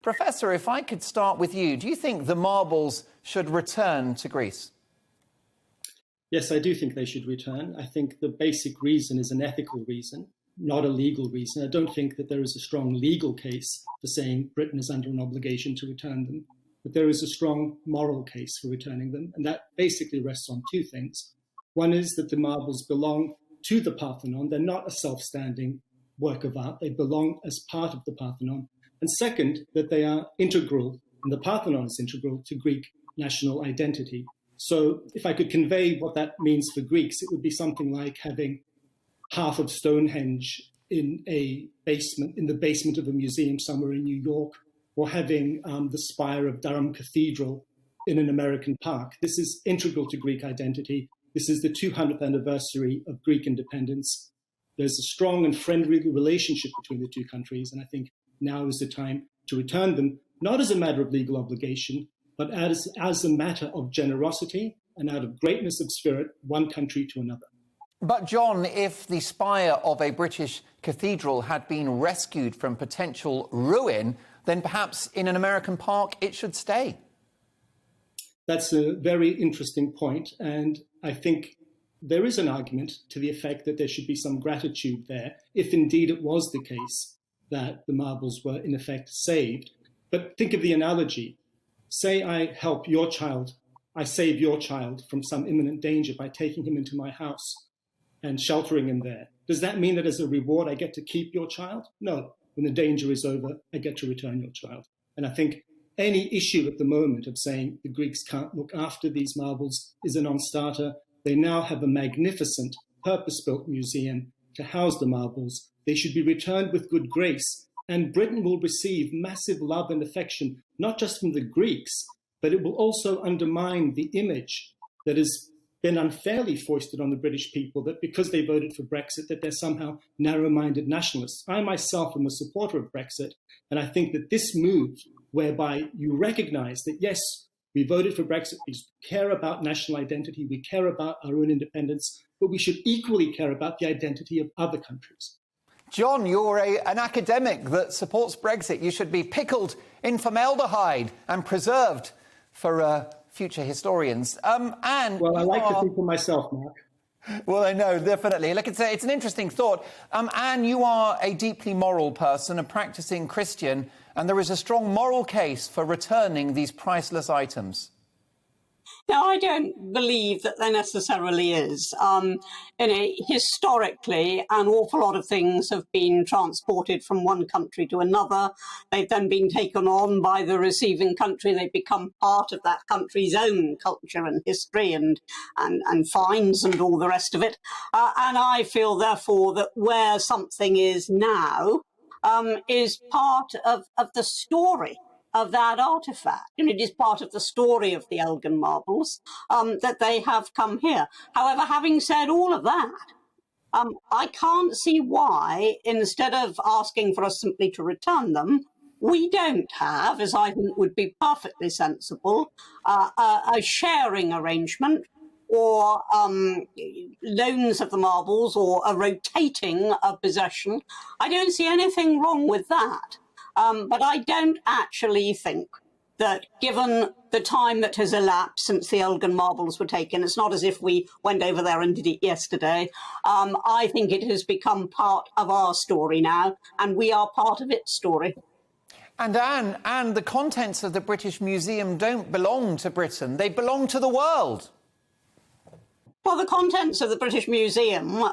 Professor, if I could start with you, do you think the marbles should return to Greece? Yes, I do think they should return. I think the basic reason is an ethical reason, not a legal reason. I don't think that there is a strong legal case for saying Britain is under an obligation to return them, but there is a strong moral case for returning them, and that basically rests on two things. One is that the marbles belong to the Parthenon. They're not a self-standing work of art. They belong as part of the Parthenon. And second, that they are integral, and the Parthenon is integral to Greek national identity. So if I could convey what that means for Greeks, it would be something like having half of Stonehenge in a basement, in the basement of a museum somewhere in New York, or having the spire of Durham Cathedral in an American park. This is integral to Greek identity. This is the 200th anniversary of Greek independence. There's a strong and friendly relationship between the two countries, and I think now is the time to return them, not as a matter of legal obligation, but as a matter of generosity and out of greatness of spirit, one country to another. But, John, if the spire of a British cathedral had been rescued from potential ruin, then perhaps in an American park it should stay. That's a very interesting point, and I think there is an argument to the effect that there should be some gratitude there, if indeed it was the case that the marbles were in effect saved. But think of the analogy. Say I help your child, I save your child from some imminent danger by taking him into my house and sheltering him there. Does that mean that as a reward I get to keep your child? No. When the danger is over, I get to return your child. And I think any issue at the moment of saying the Greeks can't look after these marbles is a non-starter. They now have a magnificent purpose-built museum to house the marbles. They should be returned with good grace, and Britain will receive massive love and affection, not just from the Greeks, but it will also undermine the image that has been unfairly foisted on the British people, that because they voted for Brexit, that they're somehow narrow-minded nationalists. I myself am a supporter of Brexit, and I think that this move, whereby you recognize that, yes, we voted for Brexit, we care about national identity, we care about our own independence, but we should equally care about the identity of other countries. John, you're an academic that supports Brexit. You should be pickled in formaldehyde and preserved for future historians. Well, I like to think for myself, Mark. Well, I know, definitely. Look, it's an interesting thought. Anne, you are a deeply moral person, a practicing Christian, and there is a strong moral case for returning these priceless items. No, I don't believe that there necessarily is. Historically, an awful lot of things have been transported from one country to another. They've then been taken on by the receiving country. They've become part of that country's own culture and history and fines and all the rest of it. And I feel, therefore, that where something is now is part of the story of that artifact. And it is part of the story of the Elgin marbles that they have come here. However, having said all of that, I can't see why, instead of asking for us simply to return them, we don't have, as I think would be perfectly sensible, a sharing arrangement or loans of the marbles or a rotating of possession. I don't see anything wrong with that. But I don't actually think that, given the time that has elapsed since the Elgin marbles were taken, it's not as if we went over there and did it yesterday. I think it has become part of our story now, and we are part of its story. And Anne, the contents of the British Museum don't belong to Britain, they belong to the world. Well, the contents of the British Museum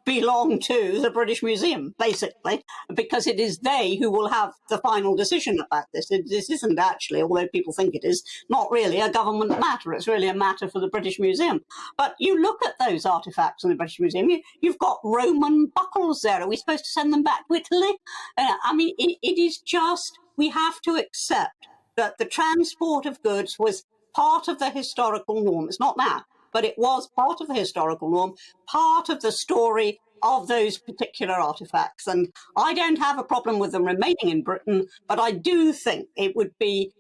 belong to the British Museum, basically, because it is they who will have the final decision about this. This isn't actually, although people think it is, not really a government matter. It's really a matter for the British Museum. But you look at those artefacts in the British Museum, you've got Roman buckles there. Are we supposed to send them back to Italy? It is just, we have to accept that the transport of goods was part of the historical norm. It's not now, but it was part of the historical norm, part of the story of those particular artefacts. And I don't have a problem with them remaining in Britain, but I do think it would be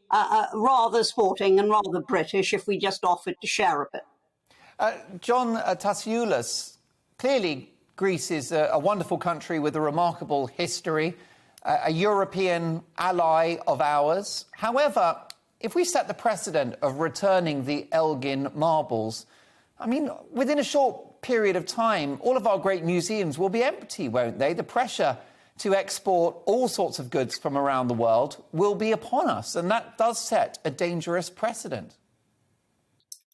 rather sporting and rather British if we just offered to share a bit. John Tassioulas, clearly Greece is a wonderful country with a remarkable history. a European ally of ours. However, if we set the precedent of returning the Elgin marbles, I mean, within a short period of time, all of our great museums will be empty, won't they? The pressure to export all sorts of goods from around the world will be upon us, and that does set a dangerous precedent.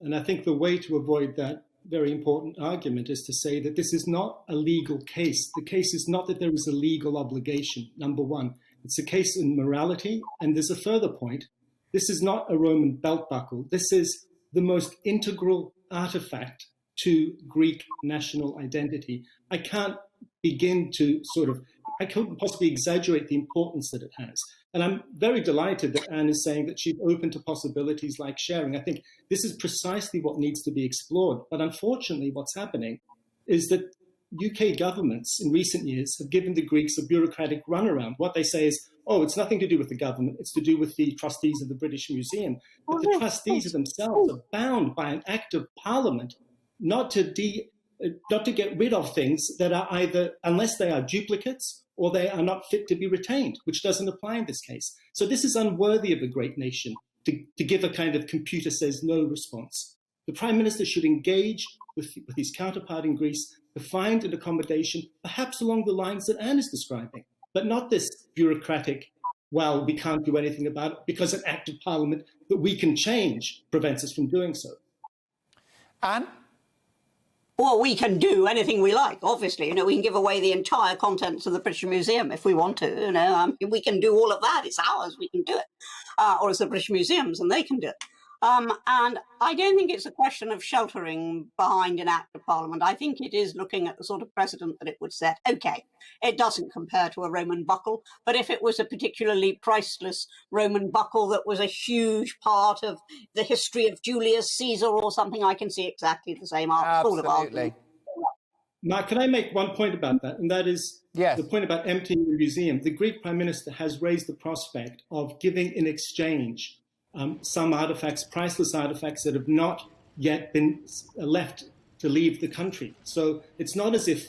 And I think the way to avoid that very important argument is to say that this is not a legal case. The case is not that there is a legal obligation, number one. It's a case in morality, and there's a further point. This is not a Roman belt buckle. This is the most integral artifact to Greek national identity. I can't begin to I couldn't possibly exaggerate the importance that it has. And I'm very delighted that Anne is saying that she's open to possibilities like sharing. I think this is precisely what needs to be explored. But unfortunately, what's happening is that UK governments in recent years have given the Greeks a bureaucratic runaround. What they say is, oh, it's nothing to do with the government, it's to do with the trustees of the British Museum. But the trustees themselves are bound by an act of parliament not to get rid of things that are either, unless they are duplicates, or they are not fit to be retained, which doesn't apply in this case. So this is unworthy of a great nation to give a kind of computer says no response. The Prime Minister should engage with his counterpart in Greece to find an accommodation, perhaps along the lines that Anne is describing, but not this bureaucratic, well, we can't do anything about it because an act of parliament that we can change prevents us from doing so. Anne? Well, we can do anything we like, obviously. We can give away the entire contents of the British Museum if we want to. We can do all of that. It's ours. We can do it. Or it's the British Museum's and they can do it. And I don't think it's a question of sheltering behind an act of parliament. I think it is looking at the sort of precedent that it would set. OK, it doesn't compare to a Roman buckle, but if it was a particularly priceless Roman buckle that was a huge part of the history of Julius Caesar or something, I can see exactly the same Absolutely. Mark, can I make one point about that? And that is the point about emptying the museum. The Greek Prime Minister has raised the prospect of giving in exchange some artifacts, priceless artifacts that have not yet been left to leave the country. So it's not as if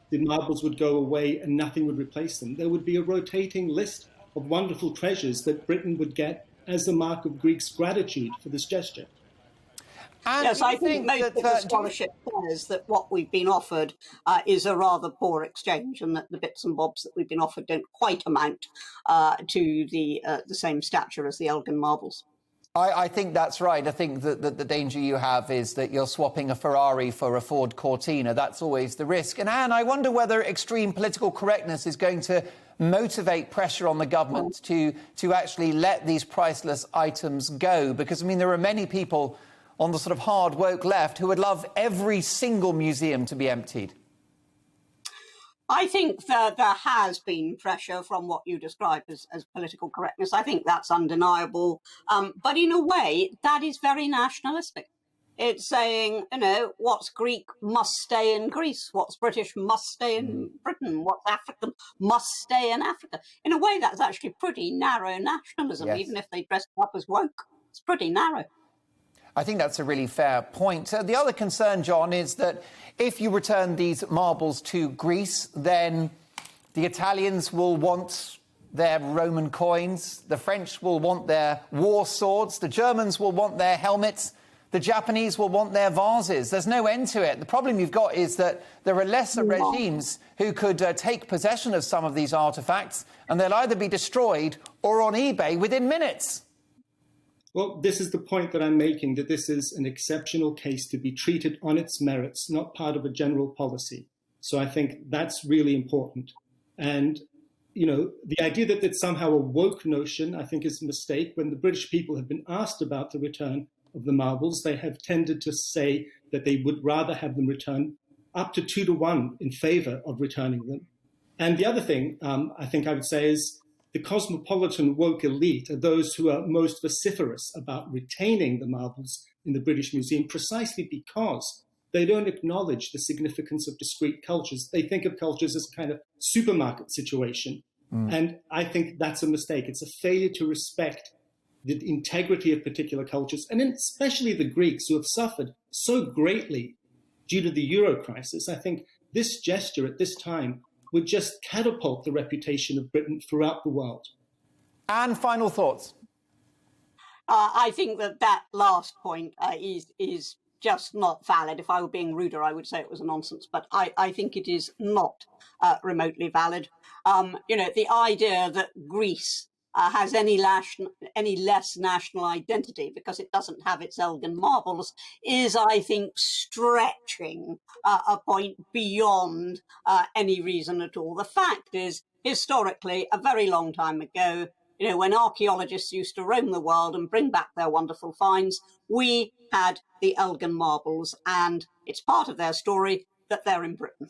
the marbles would go away and nothing would replace them. There would be a rotating list of wonderful treasures that Britain would get as a mark of Greeks' gratitude for this gesture. And yes, I think most of the scholarship says that what we've been offered is a rather poor exchange, and that the bits and bobs that we've been offered don't quite amount to the same stature as the Elgin marbles. I think that's right. I think that the danger you have is that you're swapping a Ferrari for a Ford Cortina. That's always the risk. And Anne, I wonder whether extreme political correctness is going to motivate pressure on the government to actually let these priceless items go. Because, I mean, there are many people on the sort of hard woke left who would love every single museum to be emptied. I think that there has been pressure from what you described as political correctness. I think that's undeniable. But in a way, that is very nationalistic. It's saying, what's Greek must stay in Greece, what's British must stay in Britain, what's African must stay in Africa. In a way, that's actually pretty narrow nationalism, even if they dress it up as woke. It's pretty narrow. I think that's a really fair point. The other concern, John, is that if you return these marbles to Greece, then the Italians will want their Roman coins, the French will want their war swords, the Germans will want their helmets, the Japanese will want their vases. There's no end to it. The problem you've got is that there are lesser regimes who could take possession of some of these artefacts, and they'll either be destroyed or on eBay within minutes. Well, this is the point that I'm making, that this is an exceptional case to be treated on its merits, not part of a general policy. So I think that's really important. And, the idea that it's somehow a woke notion, I think is a mistake. When the British people have been asked about the return of the marbles, they have tended to say that they would rather have them returned up to 2-1 in favor of returning them. And the other thing I think I would say is, the cosmopolitan woke elite are those who are most vociferous about retaining the marbles in the British Museum precisely because they don't acknowledge the significance of discrete cultures. They think of cultures as a kind of supermarket situation. And I think that's a mistake. It's a failure to respect the integrity of particular cultures, and especially the Greeks who have suffered so greatly due to the Euro crisis. I think this gesture at this time would just catapult the reputation of Britain throughout the world. And final thoughts. I think that last point is just not valid. If I were being ruder, I would say it was a nonsense, but I think it is not remotely valid. The idea that Greece has any less national identity because it doesn't have its Elgin marbles is, I think, stretching a point beyond any reason at all. The fact is, historically, a very long time ago, when archaeologists used to roam the world and bring back their wonderful finds, we had the Elgin marbles, and it's part of their story that they're in Britain.